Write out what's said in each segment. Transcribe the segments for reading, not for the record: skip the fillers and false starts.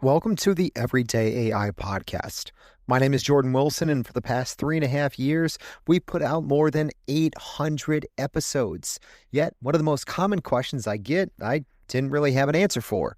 Welcome to the Everyday AI podcast. My name is Jordan Wilson, and for the past 3.5 years, we've put out more than 800 episodes. Yet, one of the most common questions I get, I didn't really have an answer for.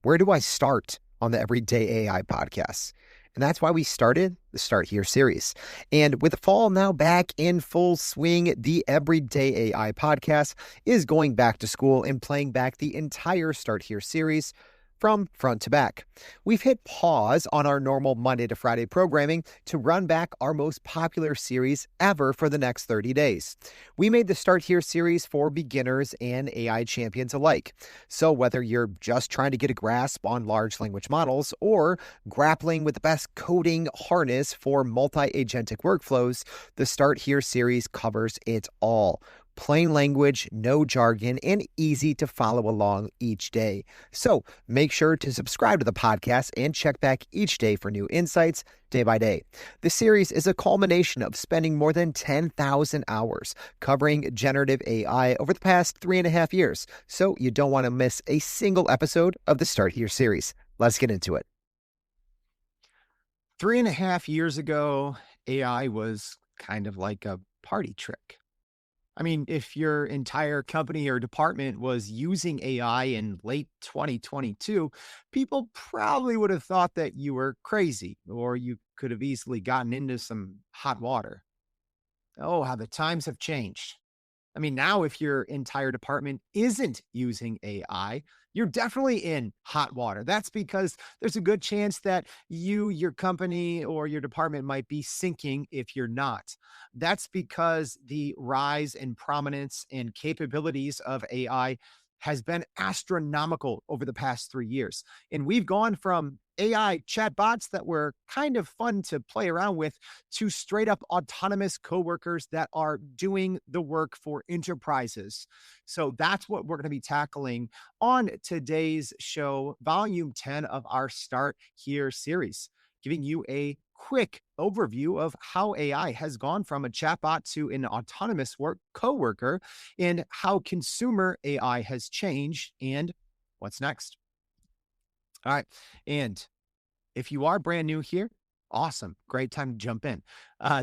Where do I start on the Everyday AI podcast? And that's why we started the Start Here series. And with the fall now back in full swing, the Everyday AI podcast is going back to school and playing back the entire Start Here series from front to back. We've hit pause on our normal Monday to Friday programming to run back our most popular series ever for the next 30 days. We made the Start Here series for beginners and AI champions alike. So whether you're just trying to get a grasp on large language models or grappling with the best coding harness for multi-agentic workflows, the Start Here series covers it all. Plain language, no jargon, and easy to follow along each day. So make sure to subscribe to the podcast and check back each day for new insights day by day. This series is a culmination of spending more than 10,000 hours covering generative AI over the past 3.5 years. So you don't want to miss a single episode of the Start Here series. Let's get into it. 3.5 years ago, AI was kind of like a party trick. I mean, if your entire company or department was using AI in late 2022, people probably would have thought that you were crazy or you could have easily gotten into some hot water. Oh, how the times have changed. I mean, now if your entire department isn't using AI, you're definitely in hot water. That's because there's a good chance that your company, or your department might be sinking if you're not. That's because the rise in prominence and capabilities of AI has been astronomical over the past 3 years. And we've gone from AI chatbots that were kind of fun to play around with to straight up autonomous coworkers that are doing the work for enterprises. So that's what we're going to be tackling on today's show, volume 10 of our Start Here series, giving you a quick overview of how AI has gone from a chatbot to an autonomous coworker, and how consumer AI has changed and what's next. All right. And if you are brand new here, awesome. Great time to jump in.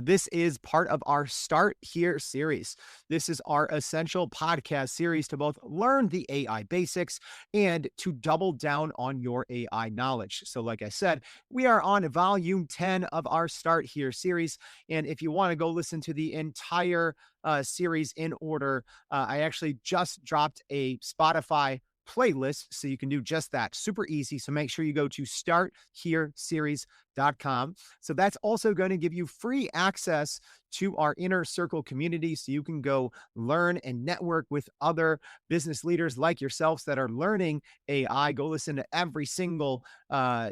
This is part of our Start Here series. This is our essential podcast series to both learn the AI basics and to double down on your AI knowledge. So like I said, we are on volume 10 of our Start Here series. And if you want to go listen to the entire series in order, I actually just dropped a Spotify playlist so you can do just that. Super easy. So make sure you go to starthereseries.com. So that's also going to give you free access to our inner circle community, so you can go learn and network with other business leaders like yourselves that are learning AI. Go listen to every single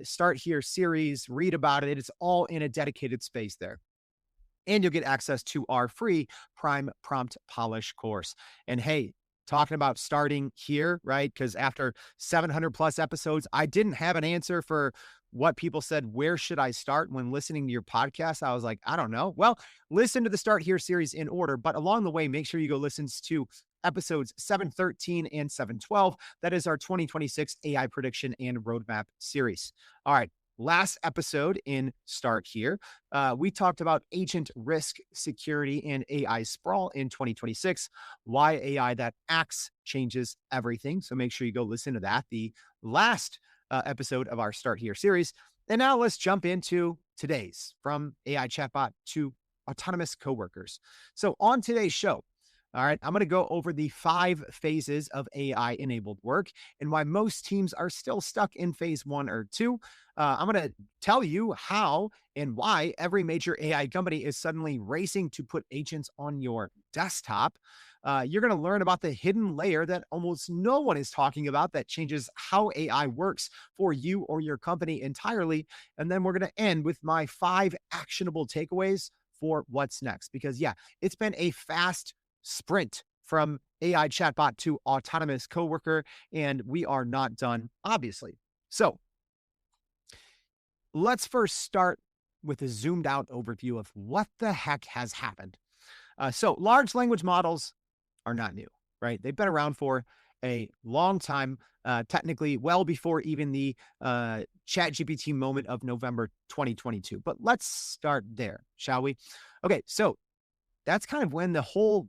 Start Here series, read about it. It's all in a dedicated space there. And you'll get access to our free Prime Prompt Polish course. And hey, talking about starting here, right? Because after 700 plus episodes, I didn't have an answer for what people said, where should I start when listening to your podcast? I was like, I don't know. Well, listen to the Start Here series in order, but along the way, make sure you go listen to episodes 713 and 712. That is our 2026 AI prediction and roadmap series. All right. Last episode in Start Here, we talked about agent risk, security, and AI sprawl in 2026, why AI that acts changes everything. So make sure you go listen to that, the last episode of our Start Here series. And now let's jump into today's, from AI chatbot to autonomous coworkers. So on today's show, all right, I'm going to go over the 5 phases of AI enabled work and why most teams are still stuck in phase 1 or 2. I'm going to tell you how and why every major AI company is suddenly racing to put agents on your desktop. You're going to learn about the hidden layer that almost no one is talking about that changes how AI works for you or your company entirely. And then we're going to end with my 5 actionable takeaways for what's next. Because, yeah, it's been a fast sprint from AI chatbot to autonomous coworker, and we are not done, obviously. So let's first start with a zoomed out overview of what the heck has happened. So large language models are not new, right? They've been around for a long time, technically well before even the ChatGPT moment of November 2022. But let's start there, shall we? Okay, so that's kind of when the whole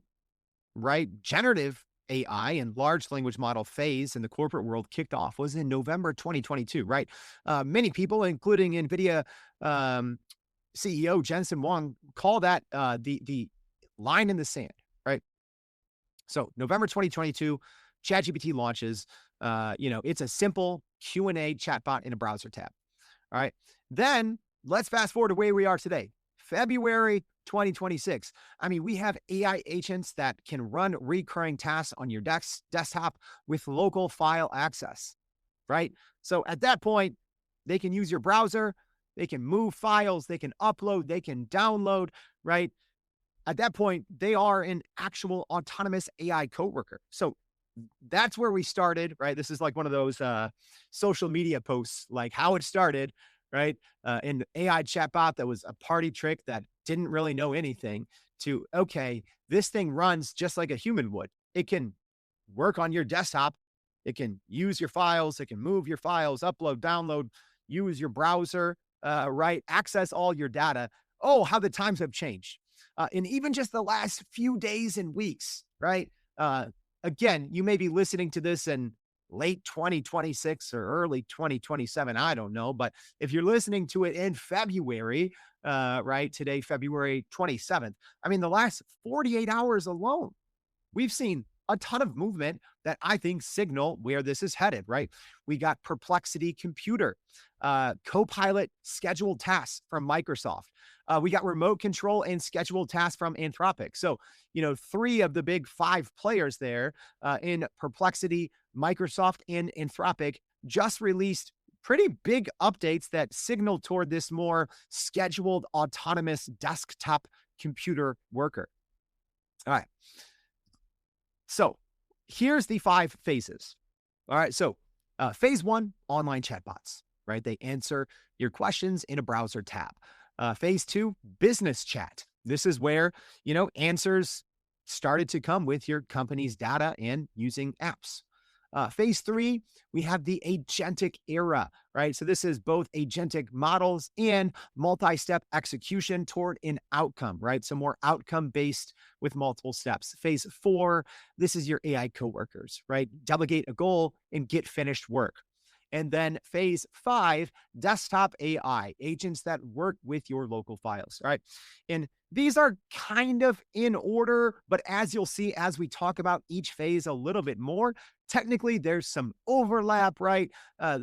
right generative AI and large language model phase in the corporate world kicked off was in November 2022, right? Many people, including NVIDIA CEO Jensen Huang, call that the line in the sand, right? So November 2022, ChatGPT launches. It's a simple Q&A chatbot in a browser tab. All right. Then let's fast forward to where we are today, February 2026. I mean, we have AI agents that can run recurring tasks on your desktop with local file access, right? So at that point, they can use your browser, they can move files, they can upload, they can download, right? At that point, they are an actual autonomous AI coworker. So that's where we started, right? This is like one of those social media posts, like how it started, right? An AI chatbot that was a party trick that didn't really know anything to, okay, this thing runs just like a human would. It can work on your desktop. It can use your files. It can move your files, upload, download, use your browser, right? Access all your data. Oh, how the times have changed. In even just the last few days and weeks, right? Uh, Again, you may be listening to this in late 2026 or early 2027. I don't know. But if you're listening to it in February, right, today, February 27th, I mean, the last 48 hours alone, we've seen a ton of movement that I think signal where this is headed, right? We got Perplexity Computer, Copilot scheduled tasks from Microsoft. We got remote control and scheduled tasks from Anthropic. So, three of the big five players there in Perplexity, Microsoft, and Anthropic just released pretty big updates that signal toward this more scheduled autonomous desktop computer worker. All right. So here's the 5 phases. All right. So phase 1, online chatbots, right? They answer your questions in a browser tab. Phase 2, business chat. This is where, answers started to come with your company's data and using apps. Phase 3, we have the agentic era, right? So this is both agentic models and multi-step execution toward an outcome, right? So more outcome-based with multiple steps. Phase 4, this is your AI coworkers, right? Delegate a goal and get finished work. And then phase 5, desktop AI, agents that work with your local files, right? And these are kind of in order, but as you'll see, as we talk about each phase a little bit more, technically there's some overlap, right?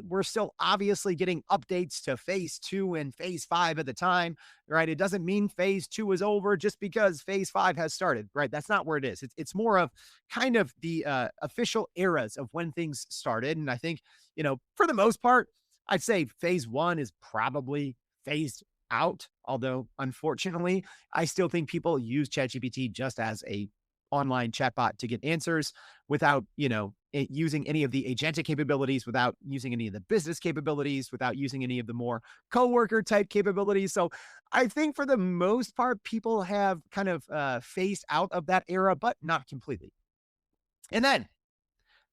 We're still obviously getting updates to phase 2 and phase 5 at the time, right? It doesn't mean phase 2 is over just because phase 5 has started, right? That's not where it is. It's more of kind of the official eras of when things started. And I think, for the most part, I'd say phase 1 is probably phased out. Although, unfortunately, I still think people use ChatGPT just as a online chatbot to get answers without, using any of the agentic capabilities, without using any of the business capabilities, without using any of the more coworker type capabilities. So I think for the most part, people have kind of phased out of that era, but not completely. And then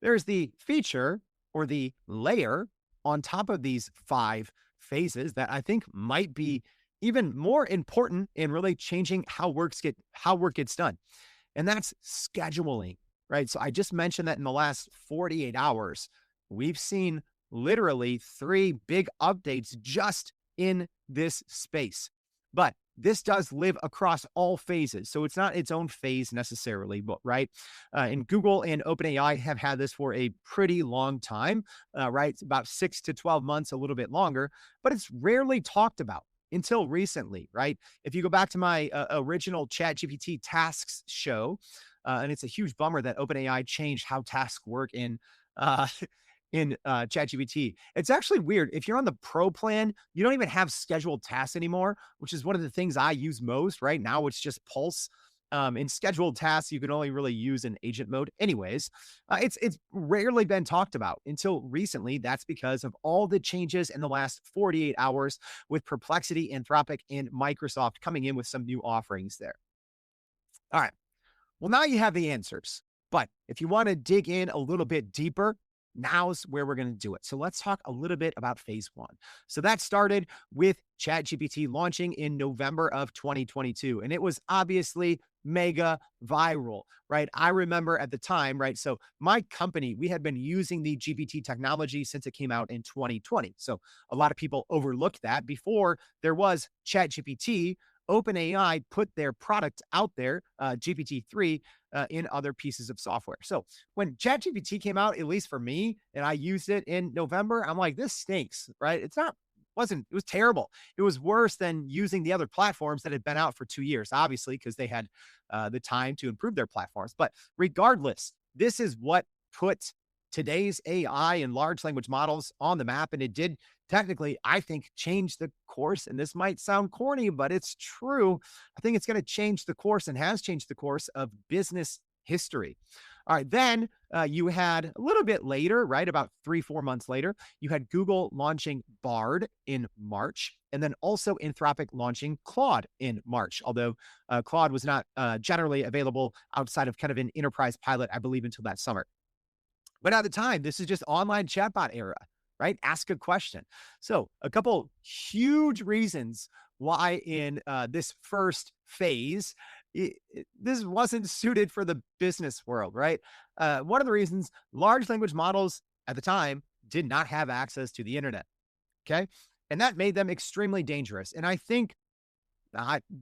there's the feature or the layer on top of these 5 phases that I think might be even more important in really changing how work gets done. And that's scheduling, right? So I just mentioned that in the last 48 hours, we've seen literally 3 big updates just in this space. But this does live across all phases. So it's not its own phase necessarily, but right. And Google and OpenAI have had this for a pretty long time, right? It's about 6 to 12 months, a little bit longer, but it's rarely talked about until recently, right? If you go back to my original ChatGPT tasks show, and it's a huge bummer that OpenAI changed how tasks work uh, in ChatGPT. It's actually weird. If you're on the pro plan, you don't even have scheduled tasks anymore, which is one of the things I use most. Right now, it's just Pulse. In scheduled tasks, you can only really use in agent mode. Anyways, it's rarely been talked about until recently. That's because of all the changes in the last 48 hours with Perplexity, Anthropic, and Microsoft coming in with some new offerings there. All right. Well, now you have the answers. But if you want to dig in a little bit deeper, now's where we're going to do it. So let's talk a little bit about phase one. So that started with ChatGPT launching in November of 2022. And it was obviously mega viral, right? I remember at the time, right? So my company, we had been using the GPT technology since it came out in 2020. So a lot of people overlooked that before there was ChatGPT. OpenAI put their product out there, GPT-3, in other pieces of software. So when ChatGPT came out, at least for me, and I used it in November, I'm like, this stinks, right? It was terrible. It was worse than using the other platforms that had been out for 2 years, obviously, because they had the time to improve their platforms. But regardless, this is what put today's AI and large language models on the map. And it did technically, I think, change the course. And this might sound corny, but it's true. I think it's going to change the course and has changed the course of business history. All right, then you had a little bit later, right? About 3, 4 months later, you had Google launching Bard in March, and then also Anthropic launching Claude in March, although Claude was not generally available outside of kind of an enterprise pilot, I believe, until that summer. But at the time, this is just online chatbot era, right? Ask a question. So a couple huge reasons why in this first phase, this wasn't suited for the business world, right? One of the reasons large language models at the time did not have access to the internet. Okay. And that made them extremely dangerous. And I think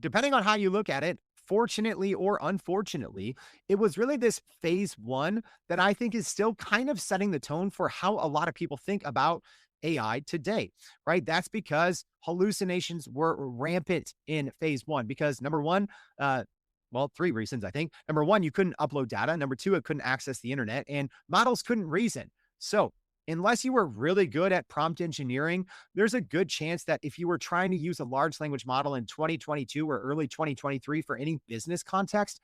depending on how you look at it, fortunately or unfortunately, it was really this phase one that I think is still kind of setting the tone for how a lot of people think about AI today, right? That's because hallucinations were rampant in phase one. Because number one, well, three reasons, I think. Number one, you couldn't upload data. Number two, it couldn't access the internet, and models couldn't reason. So, unless you were really good at prompt engineering, there's a good chance that if you were trying to use a large language model in 2022 or early 2023 for any business context,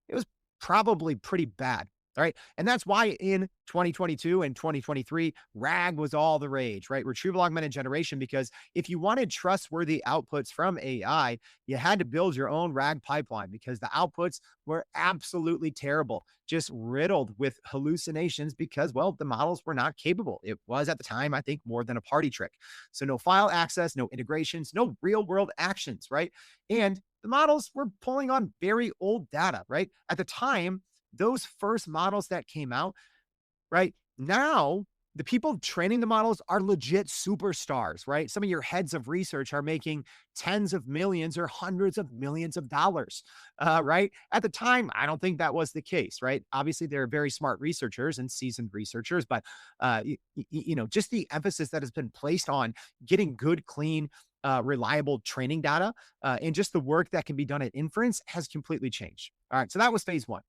it was probably pretty bad. All right. And that's why in 2022 and 2023, RAG was all the rage, right? Retrieval augmented generation, because if you wanted trustworthy outputs from AI, you had to build your own RAG pipeline because the outputs were absolutely terrible, just riddled with hallucinations because, well, the models were not capable. It was at the time, I think, more than a party trick. So no file access, no integrations, no real world actions, right? And the models were pulling on very old data, right? At the time, those first models that came out, right? Now, the people training the models are legit superstars, right? Some of your heads of research are making tens of millions or hundreds of millions of dollars, right? At the time, I don't think that was the case, right? Obviously, they're very smart researchers and seasoned researchers, but just the emphasis that has been placed on getting good, clean, reliable training data and just the work that can be done at inference has completely changed. All right, so that was phase one.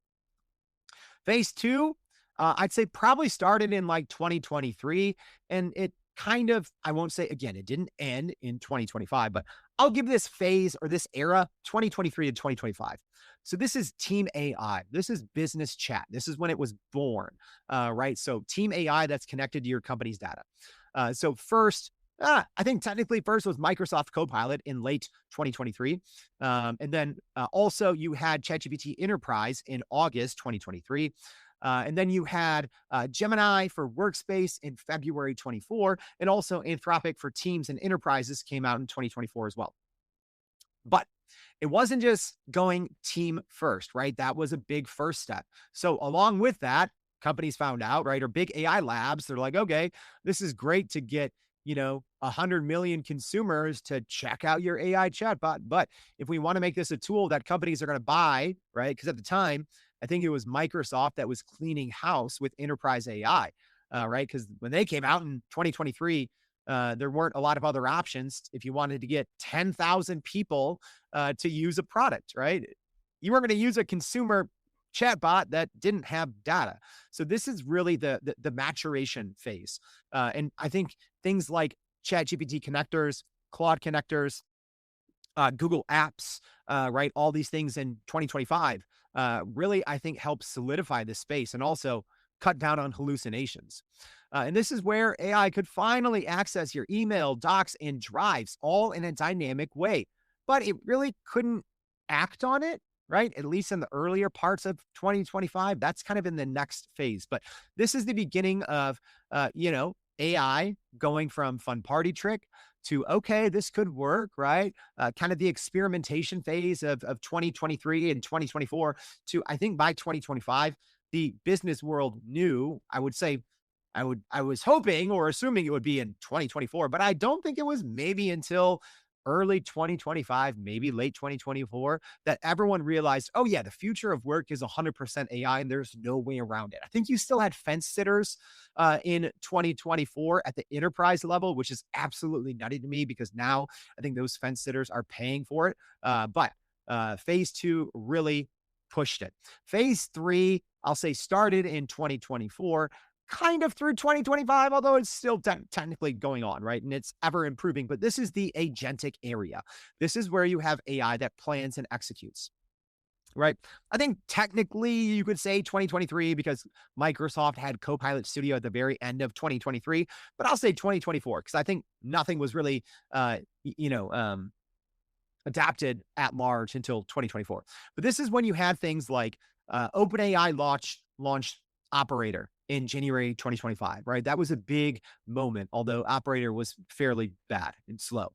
Phase two, I'd say probably started in like 2023. And it kind of, I won't say again, it didn't end in 2025, but I'll give this phase or this era 2023 to 2025. So this is Team AI. This is business chat. This is when it was born, right? So Team AI that's connected to your company's data. So first, I think technically first was Microsoft Copilot in late 2023. And then also you had ChatGPT Enterprise in August 2023. And then you had Gemini for Workspace in February 24, and also Anthropic for Teams and Enterprises came out in 2024 as well. But it wasn't just going team first, right? That was a big first step. So along with that, companies found out, right, or big AI labs, they're like, okay, this is great to get 100 million consumers to check out your AI chatbot. But if we want to make this a tool that companies are going to buy, right? Because at the time, I think it was Microsoft that was cleaning house with enterprise AI, right? Because when they came out in 2023, there weren't a lot of other options if you wanted to get 10,000 people to use a product, right? You weren't going to use a consumer chatbot that didn't have data. So this is really the maturation phase. And I think things like ChatGPT connectors, Claude connectors, Google Apps, right? All these things in 2025 really, I think, help solidify this space and also cut down on hallucinations. And this is where AI could finally access your email, docs, and drives all in a dynamic way. But it really couldn't act on it, right? At least in the earlier parts of 2025. That's kind of in the next phase. But this is the beginning of, AI going from fun party trick to, okay, this could work, right? Kind of the experimentation phase of 2023 and 2024 to, I think, by 2025, the business world knew, I would say, I was hoping or assuming it would be in 2024, but I don't think it was maybe until early 2025, maybe late 2024, that everyone realized, oh yeah, the future of work is 100% AI and there's no way around it. I think you still had fence sitters in 2024 at the enterprise level, which is absolutely nutty to me because now I think those fence sitters are paying for it. But phase two really pushed it. Phase three, I'll say, started in 2024, kind of through 2025, although it's still technically going on, right? And it's ever improving. But this is the agentic area. This is where you have AI that plans and executes, right? I think technically you could say 2023 because Microsoft had Copilot Studio at the very end of 2023, but I'll say 2024 because I think nothing was really, adapted at large until 2024. But this is when you had things like OpenAI launched Operator in January 2025, right? That was a big moment, although Operator was fairly bad and slow.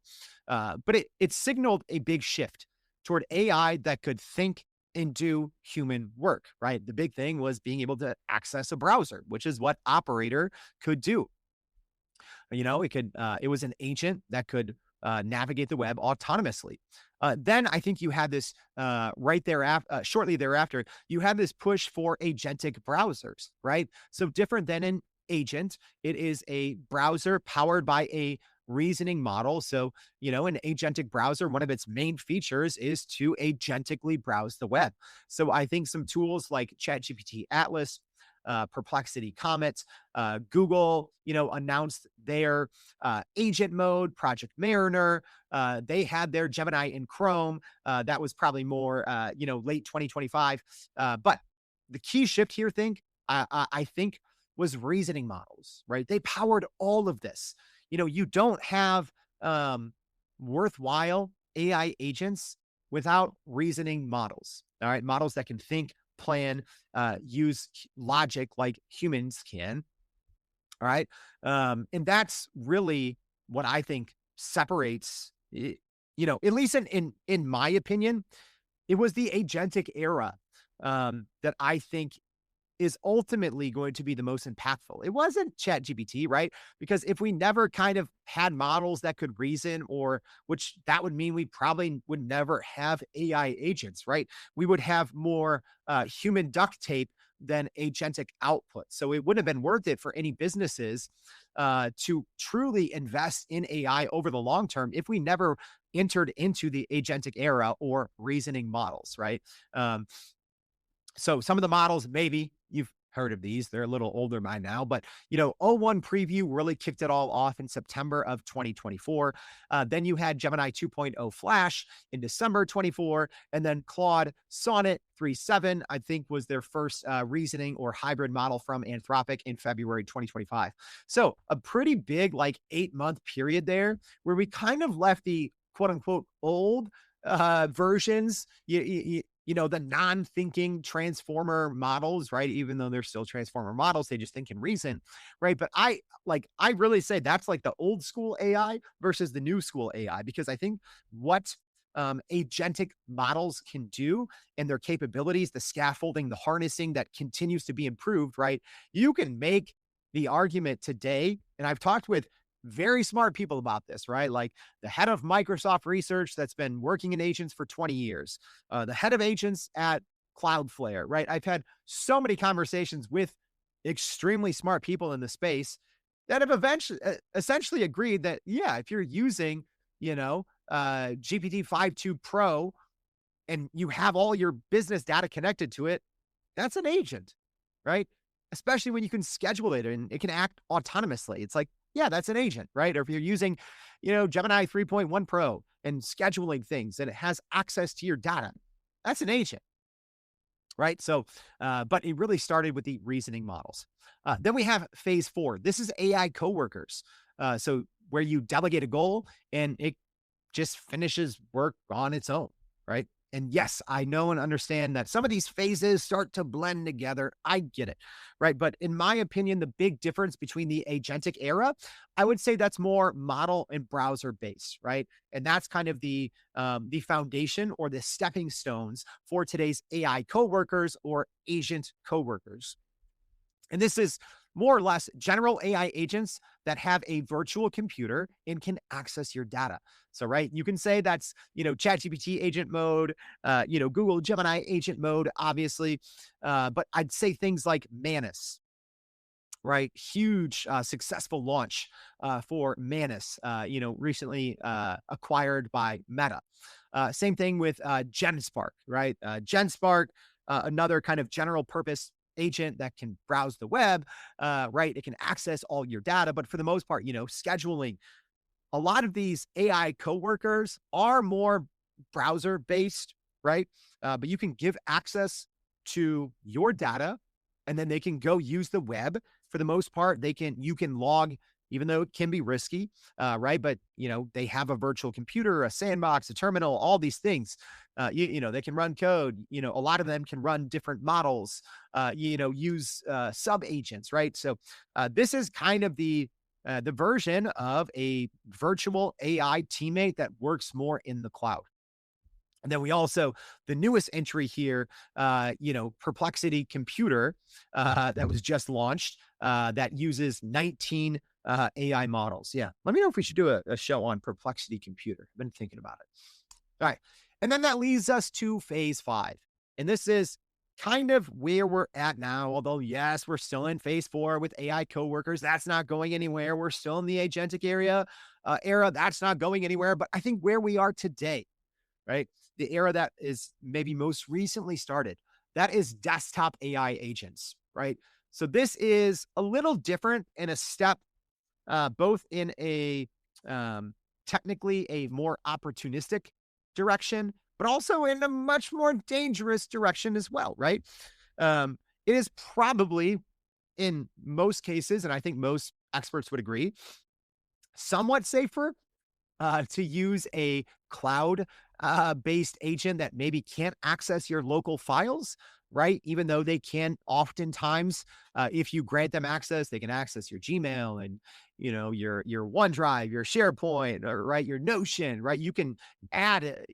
But it signaled a big shift toward AI that could think and do human work, right? The big thing was being able to access a browser, which is what Operator could do. It was an agent that could navigate the web autonomously. Then I think you had this shortly thereafter, you had this push for agentic browsers, right? So different than an agent, it is a browser powered by a reasoning model. So, an agentic browser, one of its main features is to agentically browse the web. So I think some tools like ChatGPT Atlas, Perplexity Comet, Google, announced their agent mode, Project Mariner. They had their Gemini in Chrome. That was probably more, late 2025. But the key shift here, I think, was reasoning models, right? They powered all of this. You don't have worthwhile AI agents without reasoning models. All right, models that can think, plan, use logic like humans can. All right. And that's really what I think separates, at least in my opinion, it was the agentic era that I think is ultimately going to be the most impactful. It wasn't ChatGPT, right? Because if we never kind of had models that could reason, or which that would mean we probably would never have AI agents, right? We would have more human duct tape than agentic output. So it wouldn't have been worth it for any businesses to truly invest in AI over the long term if we never entered into the agentic era or reasoning models, right? So some of the models, maybe you've heard of these. They're a little older by now, but O1 preview really kicked it all off in September of 2024. Then you had Gemini 2.0 Flash in December 24, and then Claude Sonnet 3.7, I think, was their first reasoning or hybrid model from Anthropic in February 2025. So a pretty big, like 8-month period there where we kind of left the quote unquote old versions, the non-thinking transformer models, right? Even though they're still transformer models, they just think and reason, right? But I really say that's like the old school AI versus the new school AI, because I think what agentic models can do and their capabilities, the scaffolding, the harnessing that continues to be improved, right? You can make the argument today, and I've talked with very smart people about this, right? Like the head of Microsoft Research that's been working in agents for 20 years, the head of agents at Cloudflare, right? I've had so many conversations with extremely smart people in the space that have essentially agreed that, yeah, if you're using, GPT 5.2 Pro and you have all your business data connected to it, that's an agent, right? Especially when you can schedule it and it can act autonomously. It's like, yeah, that's an agent, right? Or if you're using, Gemini 3.1 Pro and scheduling things and it has access to your data, that's an agent, right? So, but it really started with the reasoning models. Then we have phase 4. This is AI coworkers. So where you delegate a goal and it just finishes work on its own, right? And yes, I know and understand that some of these phases start to blend together. I get it, right? But in my opinion, the big difference between the agentic era, I would say that's more model and browser based, right? And that's kind of the foundation or the stepping stones for today's AI coworkers or agent coworkers. And this is more or less general AI agents that have a virtual computer and can access your data. So, right, you can say that's, ChatGPT agent mode, Google Gemini agent mode, obviously. But I'd say things like Manus, right? Huge, successful launch for Manus, recently acquired by Meta. Same thing with GenSpark, right? GenSpark, another kind of general purpose agent that can browse the web, right? It can access all your data, but for the most part, scheduling, a lot of these AI coworkers are more browser based, right? But you can give access to your data and then they can go use the web. For the most part, you can log, even though it can be risky, right? But they have a virtual computer, a sandbox, a terminal, all these things. They can run code. A lot of them can run different models. Use sub agents, right? So this is kind of the version of a virtual AI teammate that works more in the cloud. And then we also, the newest entry here, Perplexity Computer that was just launched that uses 19 AI models. Yeah. Let me know if we should do a show on Perplexity Computer. I've been thinking about it. All right. And then that leads us to phase 5. And this is kind of where we're at now. Although, yes, we're still in phase 4 with AI coworkers. That's not going anywhere. We're still in the agentic era. That's not going anywhere. But I think where we are today, right? The era that is maybe most recently started, that is desktop AI agents, right? So this is a little different in a step, both in a technically a more opportunistic direction, but also in a much more dangerous direction as well, right? It is probably in most cases, and I think most experts would agree, somewhat safer to use a cloud based agent that maybe can't access your local files, right? Even though they can oftentimes, if you grant them access, they can access your Gmail and your OneDrive, your SharePoint, or right, your Notion, right? You can add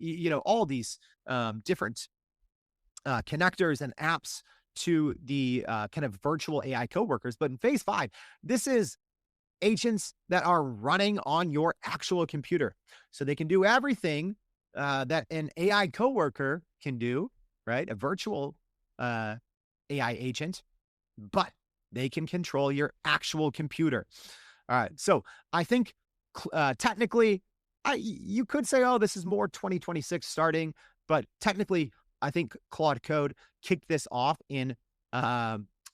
all these different connectors and apps to the kind of virtual AI coworkers. But in phase 5, this is agents that are running on your actual computer. So they can do everything that an AI coworker can do, right? A virtual AI agent, but they can control your actual computer. All right. So I think technically, you could say, oh, this is more 2026 starting, but technically, I think Claude Code kicked this off in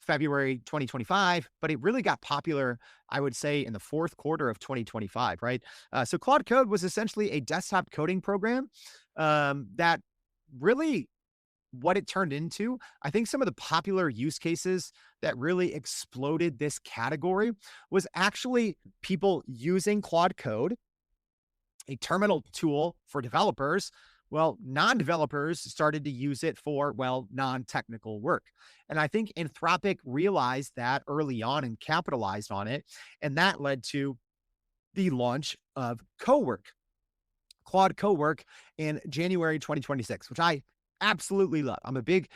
February 2025, but it really got popular, I would say, in the fourth quarter of 2025, right? So Claude Code was essentially a desktop coding program that really what it turned into. I think some of the popular use cases that really exploded this category was actually people using Claude Code, a terminal tool for developers. Well, non developers started to use it for, well, non technical work. And I think Anthropic realized that early on and capitalized on it. And that led to the launch of Claude Cowork in January 2026, which I absolutely love. I'm a big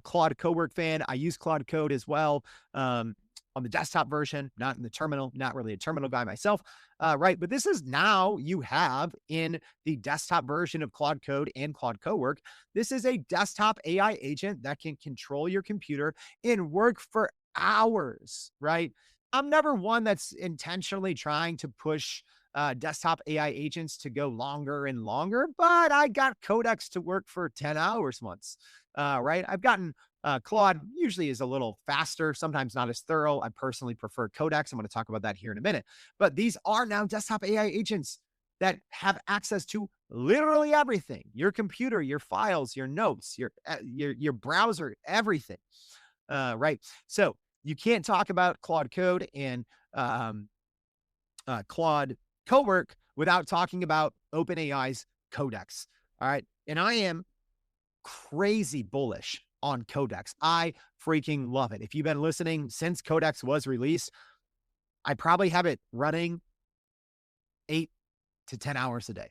Claude Cowork fan. I use Claude Code as well on the desktop version, not in the terminal, not really a terminal guy myself. Right. But this is now you have in the desktop version of Claude Code and Claude Cowork. This is a desktop AI agent that can control your computer and work for hours. Right. I'm never one that's intentionally trying to push desktop AI agents to go longer and longer, but I got Codex to work for 10 hours once. Right. I've gotten Claude usually is a little faster, sometimes not as thorough. I personally prefer Codex. I'm going to talk about that here in a minute. But these are now desktop AI agents that have access to literally everything: your computer, your files, your notes, your browser, everything. Right. So you can't talk about Claude Code and Claude Cowork without talking about OpenAI's Codex. All right. And I am crazy bullish on Codex. I freaking love it. If you've been listening since Codex was released, I probably have it running 8 to 10 hours a day.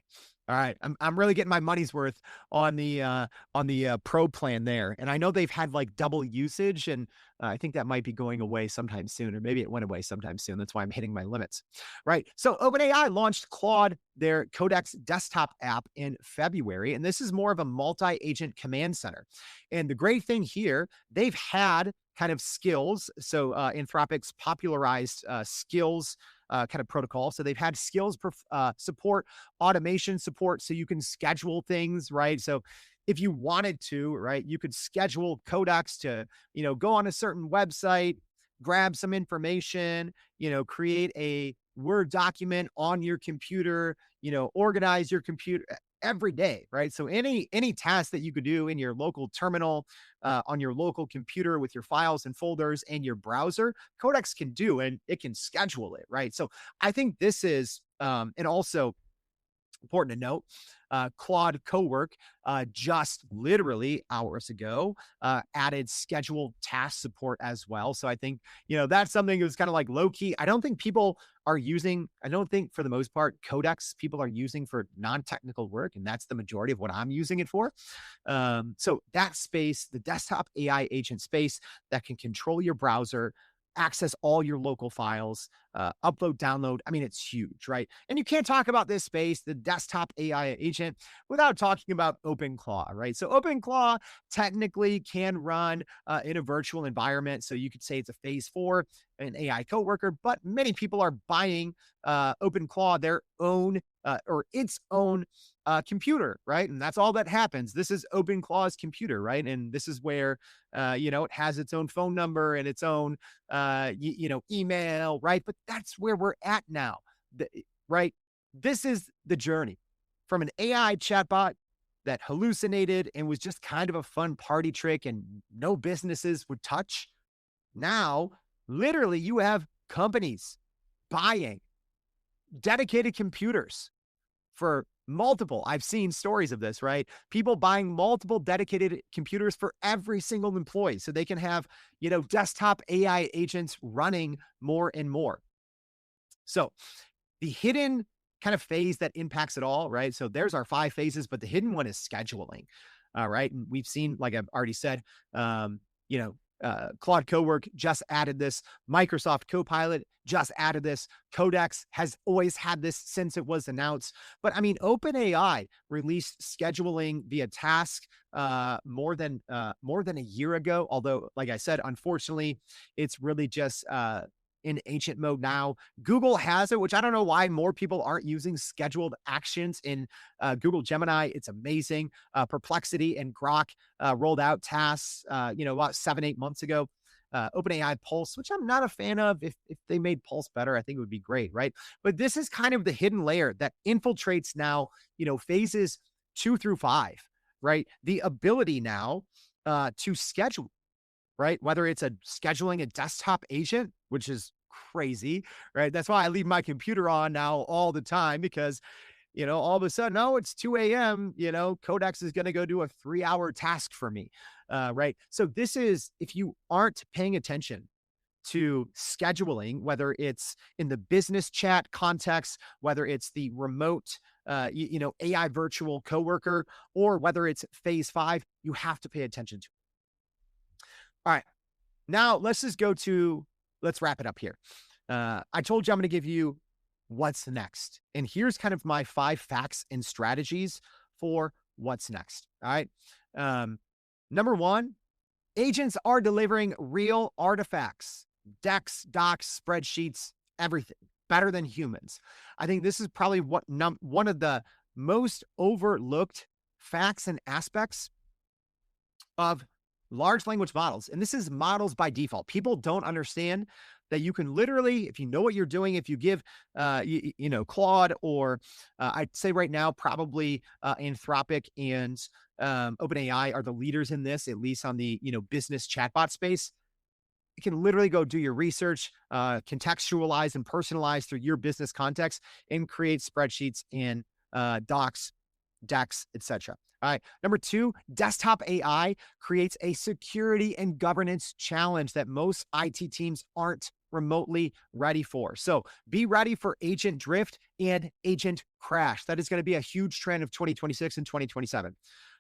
All right, I'm really getting my money's worth on the pro plan there, and I know they've had like double usage, and I think that might be going away sometime soon, or maybe it went away sometime soon. That's why I'm hitting my limits, right? So OpenAI launched Claude, their Codex desktop app, in February, and this is more of a multi-agent command center. And the great thing here, they've had kind of skills. So Anthropic's popularized skills kind of protocol. So they've had skills support, automation support, so you can schedule things, right? So if you wanted to, right, you could schedule Codex to, go on a certain website, grab some information, create a Word document on your computer, organize your computer every day, right? So any task that you could do in your local terminal, on your local computer with your files and folders and your browser, Codex can do, and it can schedule it, right? So I think this is, and also important to note, Claude Cowork just literally hours ago added scheduled task support as well. So I think, that's something that's kind of like low key. I don't think people are using, I don't think for the most part, Codex people are using for non technical work. And that's the majority of what I'm using it for. So that space, the desktop AI agent space that can control your browser, access all your local files, upload, download. I mean, it's huge, right? And you can't talk about this space, the desktop AI agent, without talking about OpenClaw, right? So OpenClaw technically can run in a virtual environment. So you could say it's a phase 4, an AI coworker, but many people are buying OpenClaw, their own or its own computer, right? And that's all that happens. This is OpenClaw's computer, right? And this is where, it has its own phone number and its own, email, right? But that's where we're at now, right? This is the journey from an AI chatbot that hallucinated and was just kind of a fun party trick and no businesses would touch. Now, literally, you have companies buying dedicated computers for multiple. I've seen stories of this, right? People buying multiple dedicated computers for every single employee so they can have, desktop AI agents running more and more. So the hidden kind of phase that impacts it all, right? So there's our 5 phases, but the hidden one is scheduling. All right. And we've seen, like I've already said, Claude Cowork just added this. Microsoft Copilot just added this. Codex has always had this since it was announced. But I mean, OpenAI released scheduling via task more than a year ago. Although, like I said, unfortunately, it's really just in ancient mode now. Google has it, which I don't know why more people aren't using scheduled actions in Google Gemini. It's amazing. Perplexity and Grok rolled out tasks, about 7, 8 months ago. OpenAI Pulse, which I'm not a fan of. If they made Pulse better, I think it would be great, right? But this is kind of the hidden layer that infiltrates now, phases 2 through 5, right? The ability now to schedule, right? Whether it's scheduling a desktop agent, which is crazy, right? That's why I leave my computer on now all the time because, all of a sudden, oh, it's 2 a.m., Codex is going to go do a 3-hour task for me, right? So this is, if you aren't paying attention to scheduling, whether it's in the business chat context, whether it's the remote, AI virtual coworker, or whether it's phase 5, you have to pay attention to. All right. Now let's wrap it up here. I told you I'm going to give you what's next. And here's kind of my 5 facts and strategies for what's next. All right. Number 1, agents are delivering real artifacts, decks, docs, spreadsheets, everything better than humans. I think this is probably one of the most overlooked facts and aspects of large language models. And this is models by default. People don't understand that you can literally, if you know what you're doing, if you give, Claude, or I'd say right now, probably Anthropic and OpenAI are the leaders in this, at least on the, business chatbot space. You can literally go do your research, contextualize and personalize through your business context, and create spreadsheets and docs decks, etc. All right. Number two, desktop AI creates a security and governance challenge that most IT teams aren't remotely ready for. So be ready for agent drift and agent crash. That is going to be a huge trend of 2026 and 2027.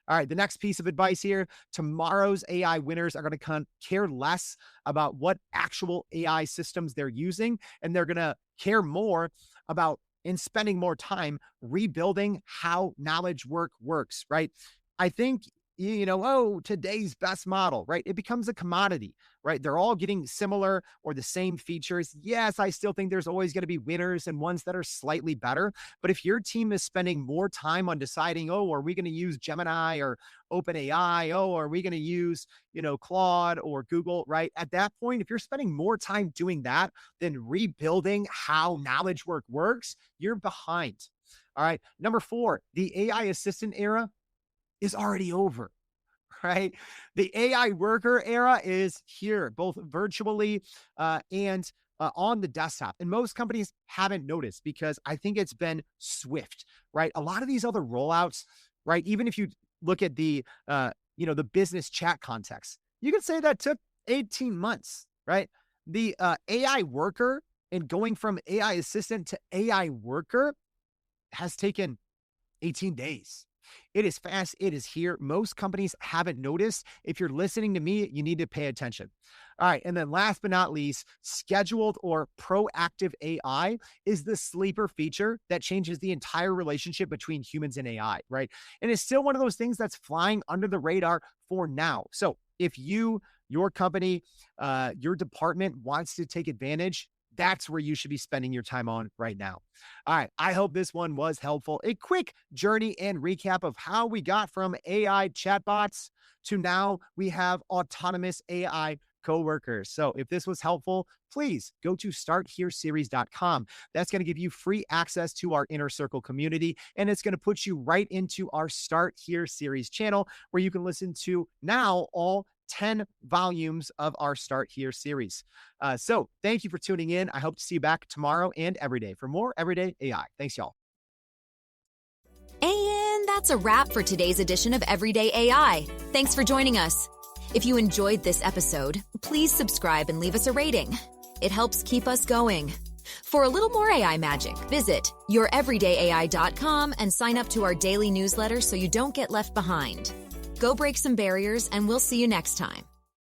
All right, the next piece of advice here, tomorrow's AI winners are going to care less about what actual AI systems they're using, and they're going to care more about and spending more time rebuilding how knowledge work works, right? I think, oh, today's best model, right? It becomes a commodity, right? They're all getting similar or the same features. Yes, I still think there's always going to be winners and ones that are slightly better. But if your team is spending more time on deciding, oh, are we going to use Gemini or OpenAI? Oh, are we going to use, Claude or Google, right? At that point, if you're spending more time doing that than rebuilding how knowledge work works, you're behind. All right. Number four, the AI assistant era is already over, right? The AI worker era is here, both virtually and on the desktop. And most companies haven't noticed because I think it's been swift, right? A lot of these other rollouts, right? Even if you look at the, the business chat context, you could say that took 18 months, right? The AI worker and going from AI assistant to AI worker has taken 18 days. It is fast. It is here. Most companies haven't noticed. If you're listening to me, you need to pay attention. All right. And then last but not least, scheduled or proactive AI is the sleeper feature that changes the entire relationship between humans and AI, right? And it's still one of those things that's flying under the radar for now. So if your company, your department wants to take advantage, that's where you should be spending your time on right now. All right. I hope this one was helpful. A quick journey and recap of how we got from AI chatbots to now we have autonomous AI coworkers. So if this was helpful, please go to starthereseries.com. That's going to give you free access to our Inner Circle community, and it's going to put you right into our Start Here series channel where you can listen to now all 10 volumes of our Start Here series. So thank you for tuning in. I hope to see you back tomorrow and every day for more Everyday AI. Thanks, y'all. And that's a wrap for today's edition of Everyday AI. Thanks for joining us. If you enjoyed this episode, please subscribe and leave us a rating. It helps keep us going. For a little more AI magic, visit youreverydayai.com and sign up to our daily newsletter so you don't get left behind. Go break some barriers, and we'll see you next time.